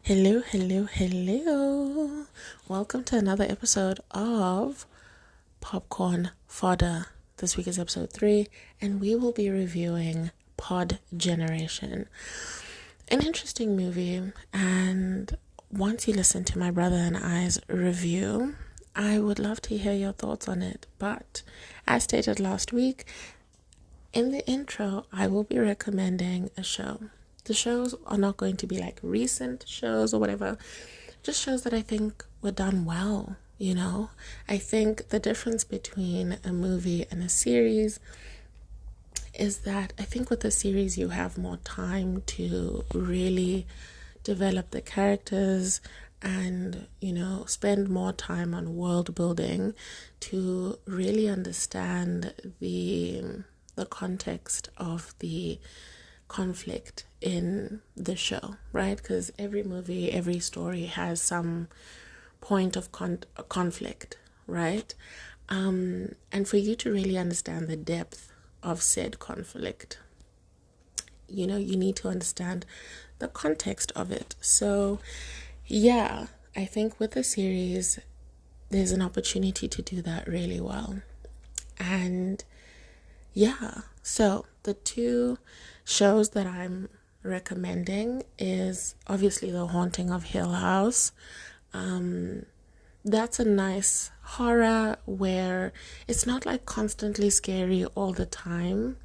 Hello, hello, hello. Welcome to another episode of Popcorn Fodder. This week is episode 3, and we will be reviewing Pod Generation. An interesting movie, and once you listen to my brother and I's review, I would love to hear your thoughts on it. But as stated last week, in the intro, I will be recommending a show. The shows are not going to be like recent shows or whatever, just shows that I think were done well, you know? I think the difference between a movie and a series is that I think with a series you have more time to really develop the characters and, spend more time on world building to really understand the context of the conflict in the show, right? Because every movie, every story has some point of conflict, right? And for you to really understand the depth of said conflict, you need to understand the context of it. So, yeah, I think with the series, there's an opportunity to do that really well. And yeah, so the two shows that I'm recommending is obviously The Haunting of Hill House. That's a nice horror where it's not like constantly scary all the time.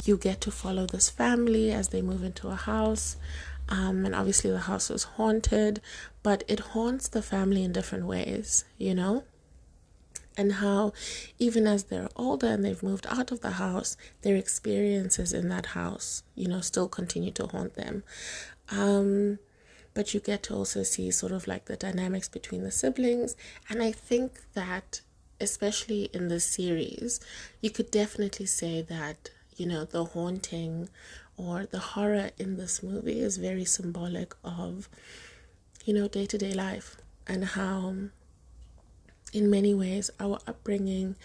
You get to follow this family as they move into a house. And obviously the house is haunted, but it haunts the family in different ways, and how even as they're older and they've moved out of the house, their experiences in that house, still continue to haunt them. But you get to also see sort of like the dynamics between the siblings. And I think that, especially in this series, you could definitely say that, the haunting or the horror in this movie is very symbolic of, day-to-day life and how in many ways our upbringing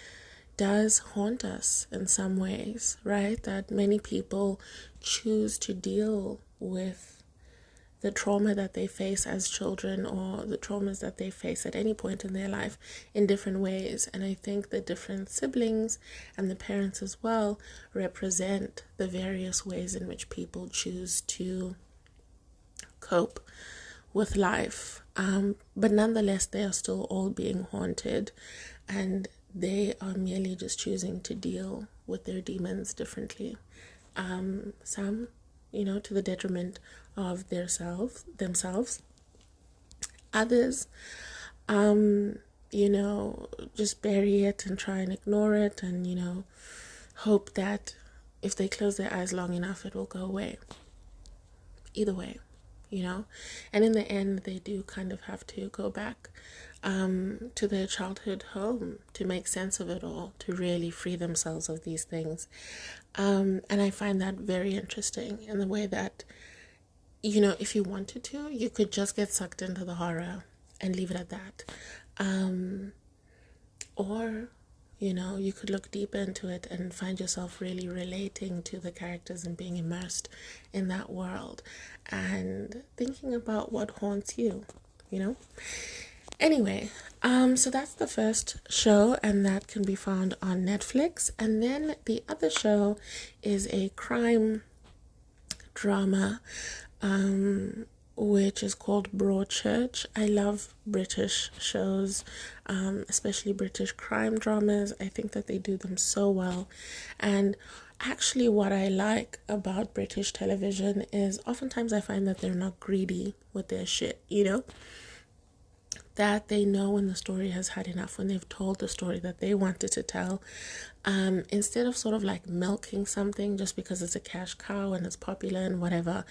does haunt us in some ways, right? That many people choose to deal with the trauma that they face as children or the traumas that they face at any point in their life in different ways. And I think the different siblings and the parents as well represent the various ways in which people choose to cope with life. But nonetheless, they are still all being haunted, and they are merely just choosing to deal with their demons differently. Some, to the detriment of themselves. Others, just bury it and try and ignore it and, hope that if they close their eyes long enough, it will go away. Either way. And in the end they do kind of have to go back to their childhood home to make sense of it all, to really free themselves of these things. And I find that very interesting in the way that, if you wanted to, you could just get sucked into the horror and leave it at that. Or you could look deeper into it and find yourself really relating to the characters and being immersed in that world and thinking about what haunts you. Anyway, so that's the first show, and that can be found on Netflix. And then the other show is a crime drama, which is called Broadchurch. I love British shows, especially British crime dramas. I think that they do them so well. And actually what I like about British television is oftentimes I find that they're not greedy with their shit, that they know when the story has had enough, when they've told the story that they wanted to tell, instead of sort of like milking something just because it's a cash cow and it's popular and whatever,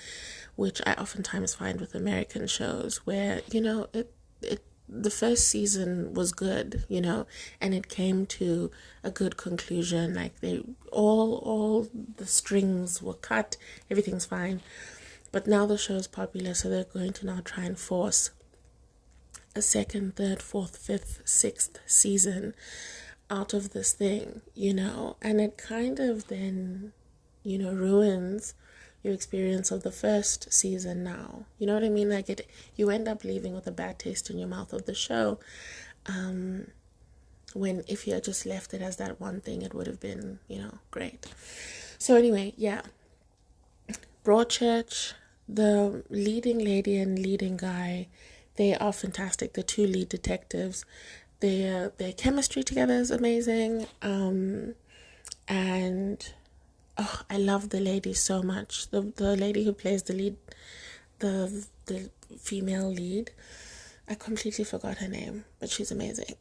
which I oftentimes find with American shows where, the first season was good, and it came to a good conclusion. Like all the strings were cut, everything's fine. But now the show's popular, so they're going to now try and force a second, third, fourth, fifth, sixth season out of this thing, and it kind of then, ruins, your experience of the first season now. You know what I mean? Like you end up leaving with a bad taste in your mouth of the show. When if you had just left it as that one thing, it would have been, great. So anyway, yeah. Broadchurch, the leading lady and leading guy, they are fantastic. The two lead detectives, their chemistry together is amazing. And I love the lady so much. The lady who plays the lead, the female lead. I completely forgot her name, but she's amazing.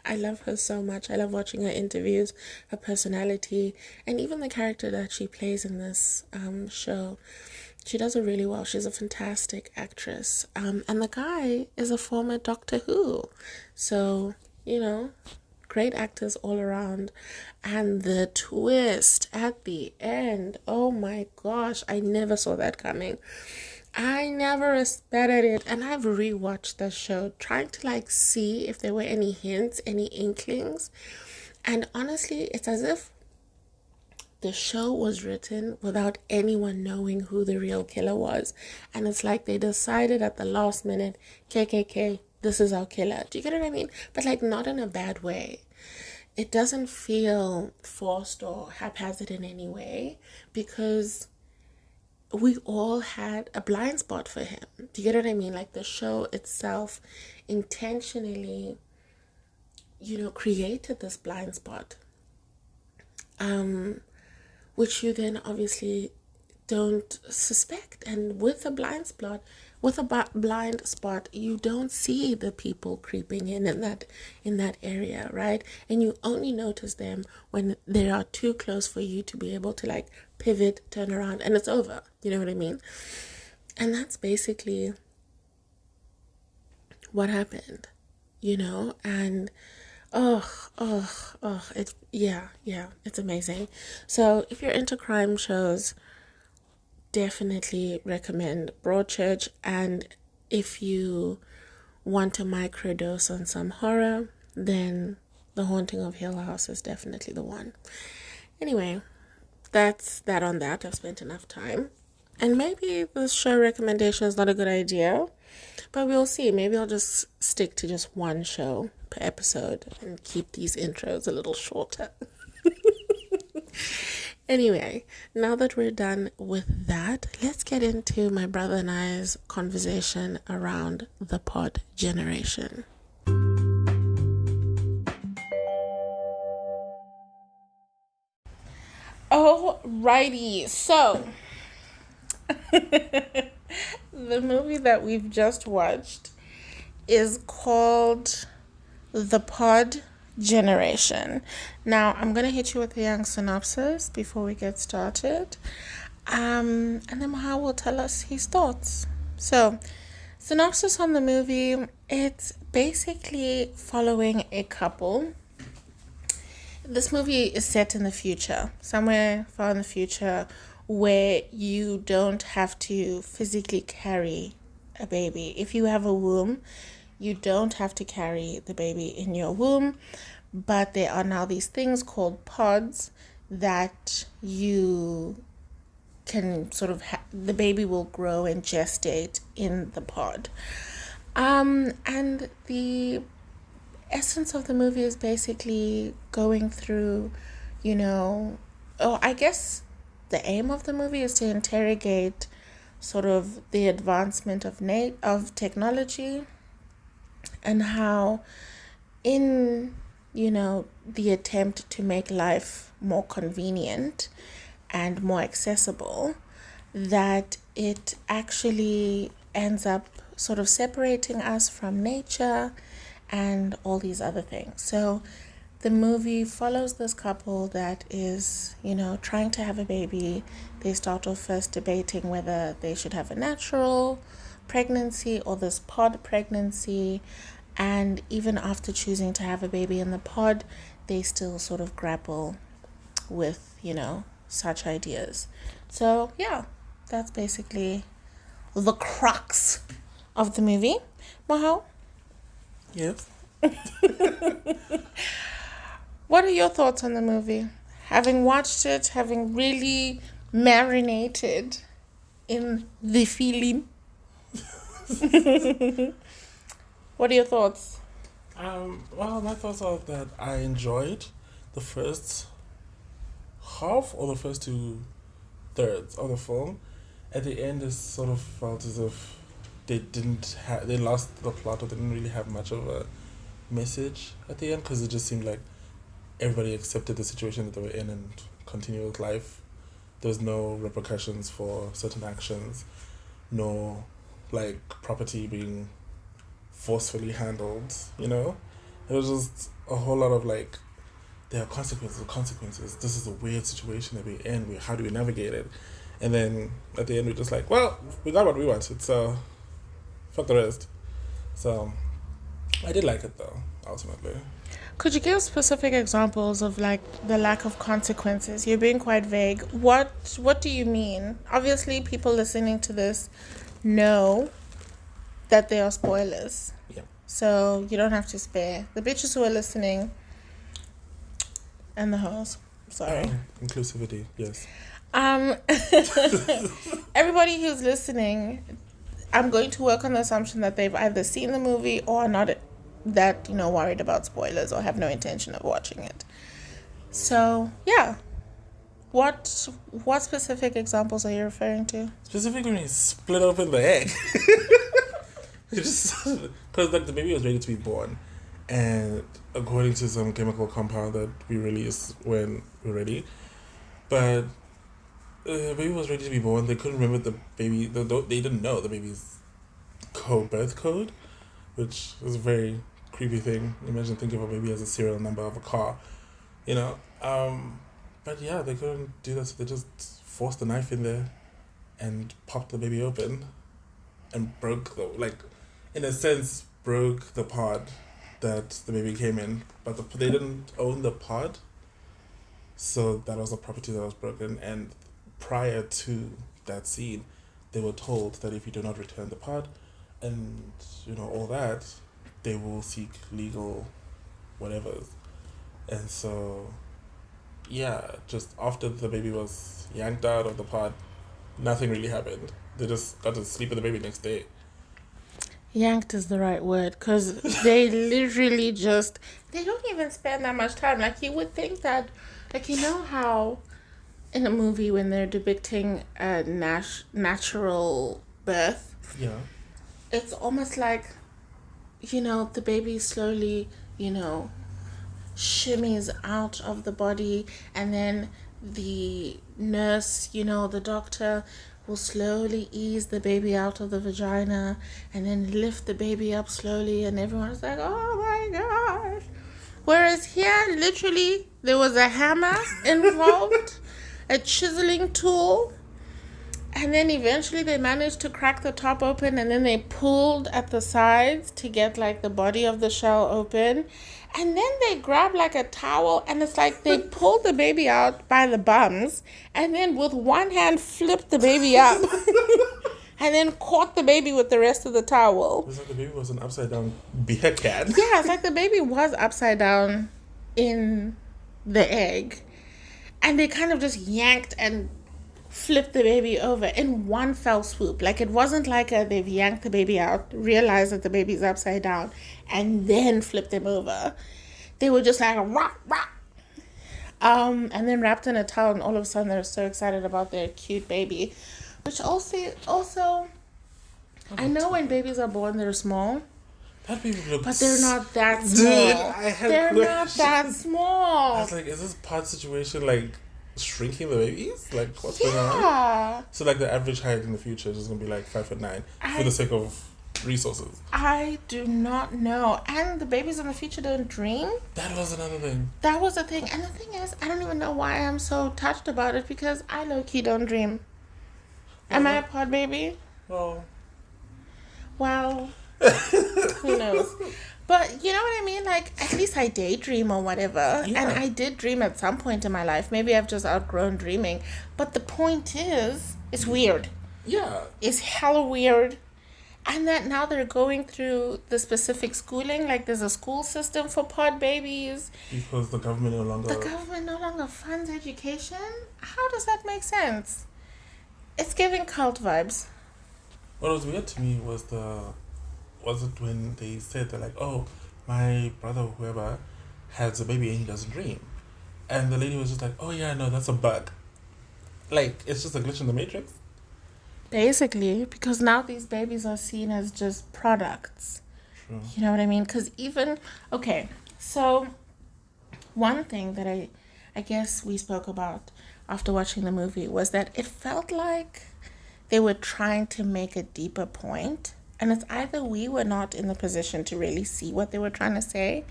I love her so much. I love watching her interviews, her personality, and even the character that she plays in this show. She does it really well. She's a fantastic actress. And the guy is a former Doctor Who. So, great actors all around. And the twist at the end, oh my gosh, I never saw that coming. I never expected it, and I've rewatched the show trying to see if there were any hints, any inklings, and honestly, it's as if the show was written without anyone knowing who the real killer was, and it's like they decided at the last minute, KKK, this is our killer. Do you get what I mean? But not in a bad way. It doesn't feel forced or haphazard in any way, because we all had a blind spot for him. Do you get what I mean? The show itself intentionally, created this blind spot, which you then obviously don't suspect. And with a blind spot, you don't see the people creeping in that area, right? And you only notice them when they are too close for you to be able to pivot, turn around, and it's over. You know what I mean? And that's basically what happened, and it's amazing. So if you're into crime shows, definitely recommend Broadchurch. And if you want a microdose on some horror, then The Haunting of Hill House is definitely the one. Anyway, that's that on that. I've spent enough time. And maybe this show recommendation is not a good idea, but we'll see. Maybe I'll just stick to just one show per episode and keep these intros a little shorter. Anyway, now that we're done with that, let's get into my brother and I's conversation around the pod generation. Alrighty, so the movie that we've just watched is called The Pod Generation. Now, I'm going to hit you with a young synopsis before we get started. And then Maha will tell us his thoughts. So, synopsis on the movie, it's basically following a couple. This movie is set in the future, somewhere far in the future, where you don't have to physically carry a baby. If you have a womb, you don't have to carry the baby in your womb, but there are now these things called pods that you can sort of the baby will grow and gestate in the pod. And the essence of the movie is basically going through, I guess the aim of the movie is to interrogate sort of the advancement of technology, and how in, the attempt to make life more convenient and more accessible, that it actually ends up sort of separating us from nature and all these other things. So the movie follows this couple that is, trying to have a baby. They start off first debating whether they should have a natural pregnancy or this pod pregnancy. And even after choosing to have a baby in the pod, they still sort of grapple with, such ideas. So, yeah, that's basically the crux of the movie. Mahal? Yes. What are your thoughts on the movie? Having watched it, having really marinated in the feeling. What are your thoughts? Well, my thoughts are that I enjoyed the first half or the first 2/3 of the film. At the end, it sort of felt as if they lost the plot, or they didn't really have much of a message at the end, because it just seemed like everybody accepted the situation that they were in and continued with life. There was no repercussions for certain actions, no like property being forcefully handled, you know? It was just a whole lot of like, there are consequences. This is a weird situation that we're in. How do we navigate it? And then at the end, we're just like, well, we got what we wanted, so fuck the rest. So I did like it though, ultimately. Could you give specific examples of like the lack of consequences? You're being quite vague. What do you mean? Obviously, people listening to this know that there are spoilers. Yeah. So you don't have to spare the bitches who are listening and the hoes. Sorry. Inclusivity, yes. Everybody who's listening, I'm going to work on the assumption that they've either seen the movie or not that, worried about spoilers or have no intention of watching it. So, yeah. What specific examples are you referring to? Specifically when he split open the egg. Because like the baby was ready to be born, and according to some chemical compound that we release when we're ready, but the baby was ready to be born. They couldn't remember the baby. They didn't know the baby's birth code, which was a very creepy thing. Imagine thinking of a baby as a serial number of a car, But yeah, they couldn't do that, so they just forced the knife in there and popped the baby open and broke in a sense, broke the pod that the baby came in. But they didn't own the pod, so that was a property that was broken. And prior to that scene, they were told that if you do not return the pod and, all that, they will seek legal whatevers. And so, yeah, just after the baby was yanked out of the pod, nothing really happened. They just got to sleep with the baby next day. Yanked is the right word, because they literally they don't even spend that much time. Like, you would think that, how in a movie when they're depicting a natural birth, yeah, it's almost like, the baby slowly, shimmies out of the body, and then the nurse, the doctor will slowly ease the baby out of the vagina and then lift the baby up slowly, and everyone's like, oh my gosh. Whereas here, literally, there was a hammer involved, a chiseling tool, and then eventually they managed to crack the top open, and then they pulled at the sides to get the body of the shell open. And then they grabbed a towel, and it's like they pulled the baby out by the bums, and then with one hand flipped the baby up, and then caught the baby with the rest of the towel. It's like the baby was an upside down beer can. Yeah, it's like the baby was upside down in the egg, and they kind of just yanked and flipped the baby over in one fell swoop. It wasn't they've yanked the baby out, realized that the baby's upside down, and then flipped him over. They were just like, rah, rah. And then wrapped in a towel, and all of a sudden they're so excited about their cute baby. Which also I know when babies are born, they're small. That baby looks... But they're not that small. Dude, they're not that small. I was like, is this pod situation shrinking the babies? What's going on? So the average height in the future is just gonna be 5'9" for the sake of resources. I do not know. And the babies in the future don't dream. That was another thing. That was a thing. And the thing is, I don't even know why I'm so touched about it, because I low-key don't dream. Am I a pod baby? Well, who knows? But you know what I mean? At least I daydream or whatever. Yeah. And I did dream at some point in my life. Maybe I've just outgrown dreaming. But the point is, it's weird. Yeah. It's hella weird. And that now they're going through the specific schooling. There's a school system for pod babies. Because the government no longer... The government no longer funds education? How does that make sense? It's giving cult vibes. What was weird to me was it when they said they're like, oh, my brother or whoever has a baby and he doesn't dream, and the lady was just like, oh yeah, no, that's a bug. Like, it's just a glitch in the matrix. Basically, because now these babies are seen as just products. True. You know what I mean? Because even, okay, so one thing that I guess we spoke about after watching the movie was that it felt like they were trying to make a deeper point, and it's either we were not in the position to really see what they were trying to say,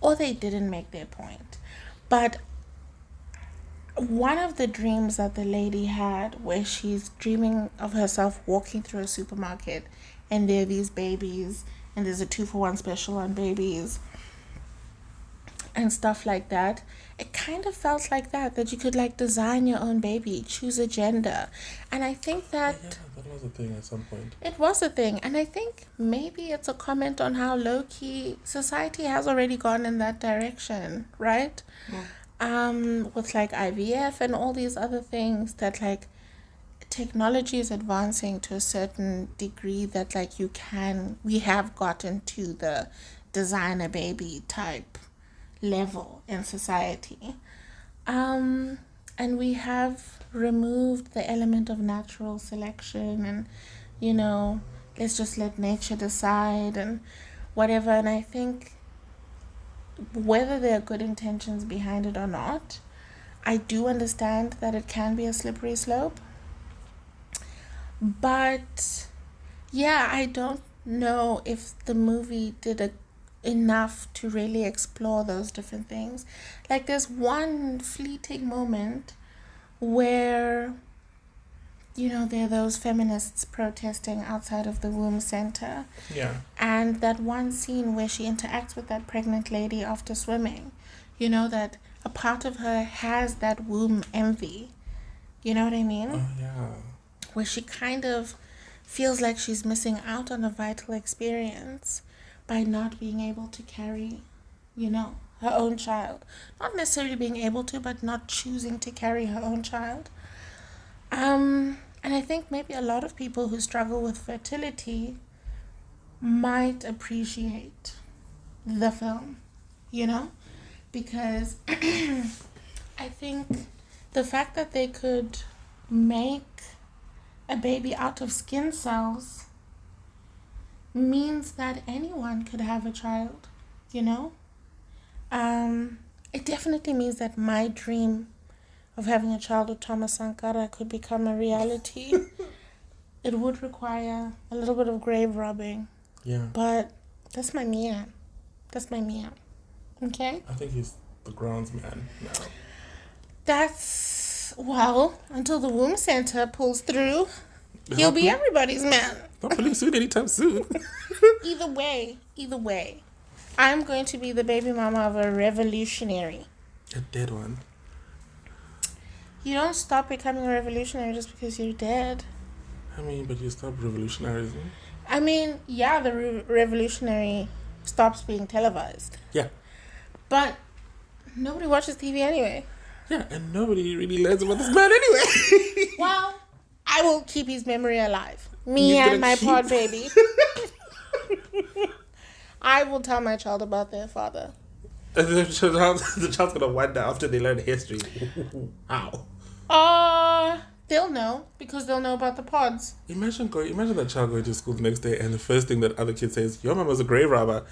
or they didn't make their point. But one of the dreams that the lady had, where she's dreaming of herself walking through a supermarket and there are these babies and there's a 2-for-1 special on babies and stuff like that, it kind of felt like that you could like design your own baby, choose a gender. And I think that that was a thing at some point. it was a thing, and I think maybe it's a comment on how low-key society has already gone in that direction, right? With like IVF and all these other things, that like technology is advancing to a certain degree that like we have gotten to the designer baby type level in society, and we have removed the element of natural selection and, you know, let's just let nature decide and whatever. And I think whether there are good intentions behind it or not, I do understand that it can be a slippery slope. But yeah, I don't know if the movie did enough to really explore those different things. Like, there's one fleeting moment where, you know, there are those feminists protesting outside of the womb center. Yeah. And that one scene where she interacts with that pregnant lady after swimming, you know, that a part of her has that womb envy. You know what I mean? Oh, yeah. Where she kind of feels like she's missing out on a vital experience by not being able to carry, you know, her own child. Not necessarily being able to, but not choosing to carry her own child. And I think maybe a lot of people who struggle with fertility might appreciate the film, you know? Because I think the fact that they could make a baby out of skin cells means that anyone could have a child, you know? It definitely means that my dream of having a child with Thomas Sankara could become a reality. It would require a little bit of grave robbing. Yeah. But that's my man. That's my man. Okay? I think he's the grounds man now. That's, well, until the womb center pulls through, he'll be everybody's man. Not pretty soon, anytime soon. Either way, I'm going to be the baby mama of a revolutionary. A dead one. You don't stop becoming a revolutionary just because you're dead. I mean, but you stop revolutionaries. I mean, yeah, the revolutionary stops being televised. Yeah. But nobody watches TV anyway. Yeah, and nobody really learns about this man anyway. Well, I will keep his memory alive. Me and my pod baby. I will tell my child about their father. The child's gonna wonder after they learn history. How? They'll know because they'll know about the pods. Imagine that child going to school the next day and the first thing that other kid says, your mom was a grave robber.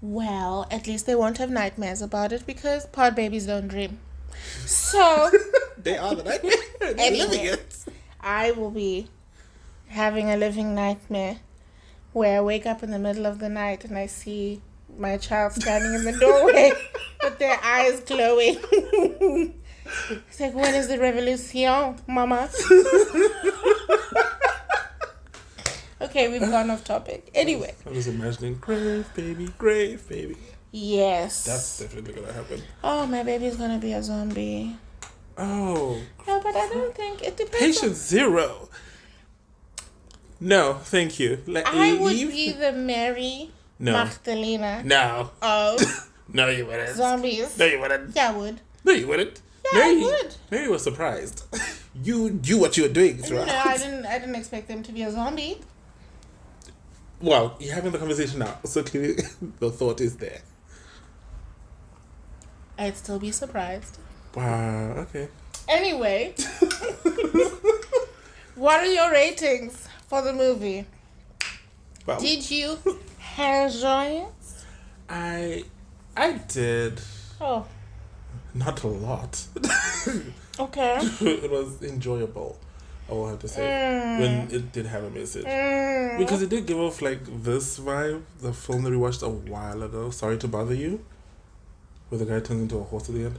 Well, at least they won't have nightmares about it because pod babies don't dream. So they are the nightmare. They're living it. I will be having a living nightmare where I wake up in the middle of the night and I see my child standing in the doorway with their eyes glowing. It's like, when is the revolution, mama? Okay, we've gone off topic. Anyway. I was imagining grave baby. Yes. That's definitely gonna happen. Oh, my baby's gonna be a zombie. Oh. No, but I don't think it depends. Patient zero. No, thank you. I would be the Mary Magdalena. No. Of no, you wouldn't. Zombies. No, you wouldn't. Yeah, I would. No, you wouldn't. Yeah, I would. Mary was surprised. You knew what you were doing throughout. I didn't expect them to be a zombie. Well, you're having the conversation now, so clearly the thought is there. I'd still be surprised. Wow, okay. Anyway, what are your ratings for the movie? Well, Did you enjoy it? I did. Oh, Not a lot. okay. It was enjoyable, I will have to say, when it did have a message. Because it did give off like this vibe, the film that we watched a while ago, Sorry to Bother You, where the guy turns into a horse at the end.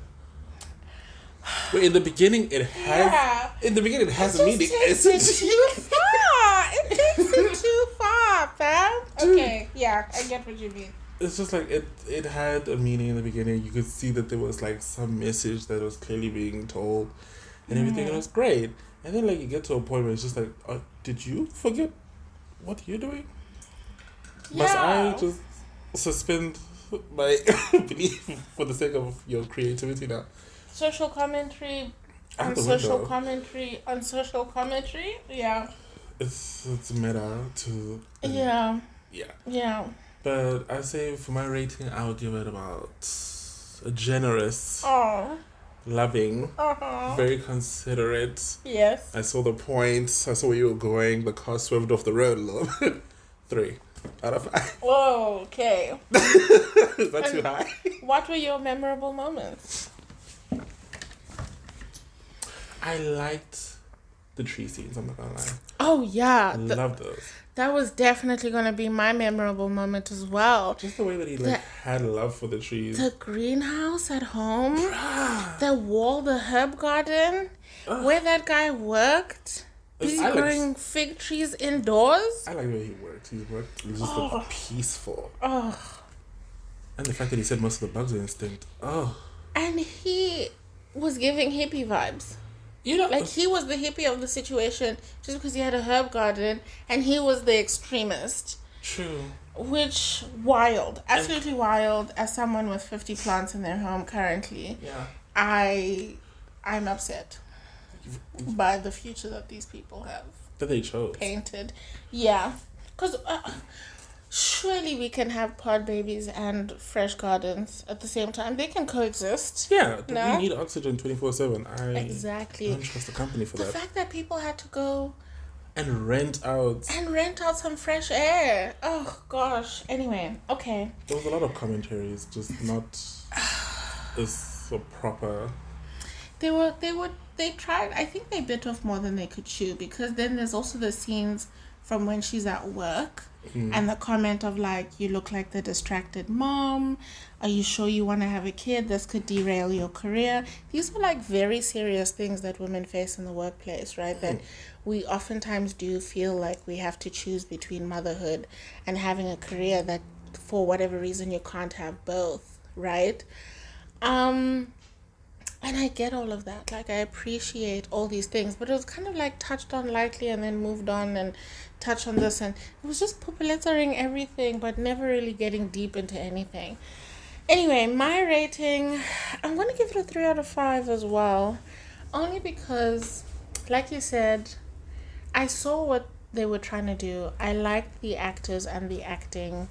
But in the beginning it has a meaning. Takes it too far. It takes it too far, fam. Okay, yeah, I get what you mean. It's just like it had a meaning in the beginning. You could see that there was like some message that was clearly being told and everything, and it was great. And then like you get to a point where it's just like, did you forget what you're doing? Yeah. Must I just suspend my belief for the sake of your creativity now? Social commentary Out on the social window. commentary on social commentary. Yeah. It's meta to Yeah. yeah. Yeah. But I say for my rating, I would give it about a generous, Oh. loving, Uh-huh. very considerate. Yes. I saw the points. I saw where you were going. The car swerved off the road a little bit. 3 out of 5. Whoa, okay. Is that too high? What were your memorable moments? I liked the tree scenes, I'm not gonna lie. Oh, yeah. I loved those. That was definitely going to be my memorable moment as well. Just the way that he had love for the trees. The greenhouse at home, the wall, the herb garden, where that guy worked. Busy growing fig trees indoors. I like the way he worked. He just looked peaceful. Oh. And the fact that he said most of the bugs are extinct. Oh. And he was giving hippie vibes. You know, Like, he was the hippie of the situation just because he had a herb garden, and he was the extremist. True. Which, wild. Absolutely wild. As someone with 50 plants in their home currently, Yeah. I'm upset by the future that these people have That they chose. painted. Yeah. Because surely we can have pod babies and fresh gardens at the same time. They can coexist. Yeah, No? we need oxygen 24/7. I Exactly. don't trust the company for The that. fact that people had to go And rent out. some fresh air. Oh, gosh. Anyway, okay. There was a lot of commentaries, just not as a proper. They tried, I think they bit off more than they could chew, because then there's also the scenes from when she's at work and the comment of like, you look like the distracted mom. Are you sure you want to have a kid? This could derail your career. These are like very serious things that women face in the workplace, right? That we oftentimes do feel like we have to choose between motherhood and having a career, that for whatever reason you can't have both, right? And I get all of that. Like, I appreciate all these things, but it was kind of like touched on lightly and then moved on and touched on this, and it was just populating everything, but never really getting deep into anything. Anyway, my rating, I'm going to give it a 3 out of 5 as well. Only because, like you said, I saw what they were trying to do. I liked the actors and the acting.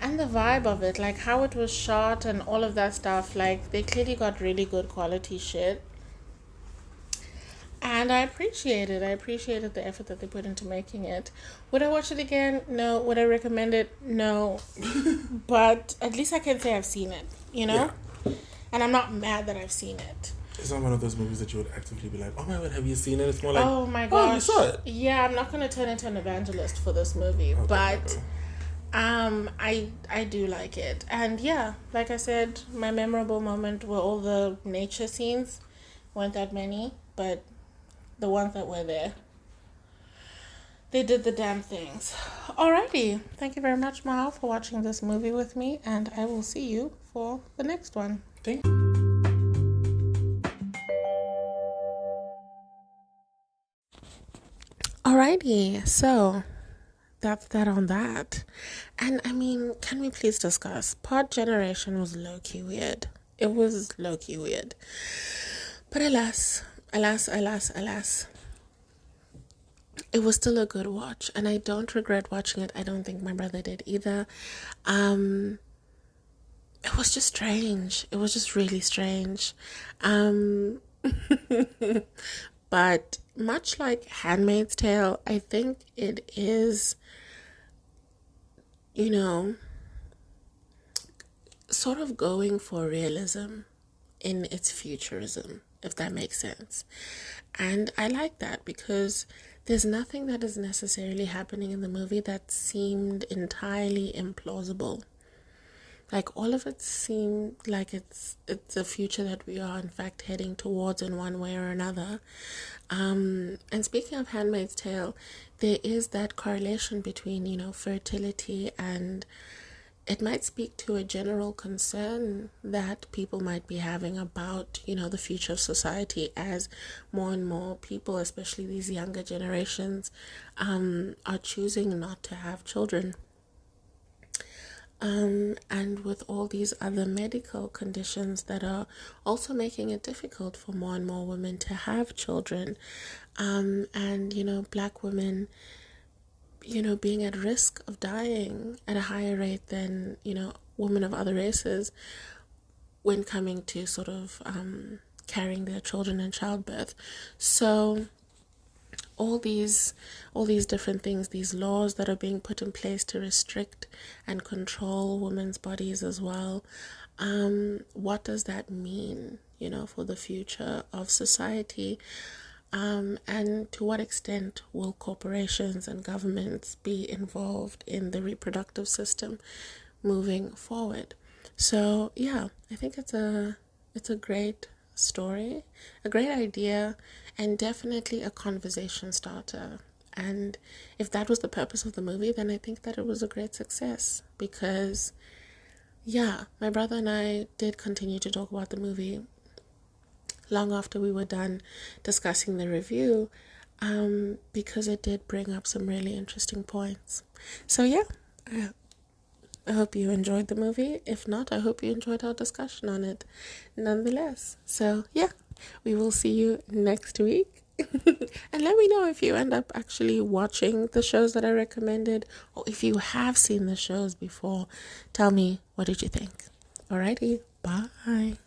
And the vibe of it, like how it was shot and all of that stuff. Like, they clearly got really good quality shit. And I appreciate it. I appreciated the effort that they put into making it. Would I watch it again? No. Would I recommend it? No. But at least I can say I've seen it, you know? Yeah. And I'm not mad that I've seen it. It's not one of those movies that you would actively be like, oh my god, have you seen it? It's more like, oh my gosh. Oh, you saw it. Yeah, I'm not going to turn into an evangelist for this movie. Okay, but I do like it. And yeah, like I said, my memorable moment were all the nature scenes. Weren't that many, but the ones that were there, they did the damn things. Alrighty. Thank you very much, Mahal, for watching this movie with me, and I will see you for the next one. Thank you. Alrighty, so that's that on that. And I mean, can we please discuss? Pod Generation was low-key weird. It was low-key weird. But alas, alas, alas, alas, it was still a good watch, and I don't regret watching it. I don't think my brother did either. It was just strange. It was just really strange. Um, but much like Handmaid's Tale, I think it is, you know, sort of going for realism in its futurism, if that makes sense. And I like that because there's nothing that is necessarily happening in the movie that seemed entirely implausible. Like all of it seemed like it's a future that we are in fact heading towards in one way or another. And speaking of Handmaid's Tale, there is that correlation between, fertility, and it might speak to a general concern that people might be having about, the future of society as more and more people, especially these younger generations, are choosing not to have children. And with all these other medical conditions that are also making it difficult for more and more women to have children, and black women, being at risk of dying at a higher rate than women of other races when coming to sort of carrying their children in childbirth. So all these different things, these laws that are being put in place to restrict and control women's bodies as well, what does that mean, for the future of society? And to what extent will corporations and governments be involved in the reproductive system moving forward? So yeah, I think it's a great story, a great idea, and definitely a conversation starter. And if that was the purpose of the movie, then I think that it was a great success because, yeah, my brother and I did continue to talk about the movie long after we were done discussing the review, because it did bring up some really interesting points. So yeah, I hope you enjoyed the movie. If not, I hope you enjoyed our discussion on it nonetheless. So yeah, we will see you next week. And let me know if you end up actually watching the shows that I recommended, or if you have seen the shows before. Tell me, what did you think? Alrighty, bye.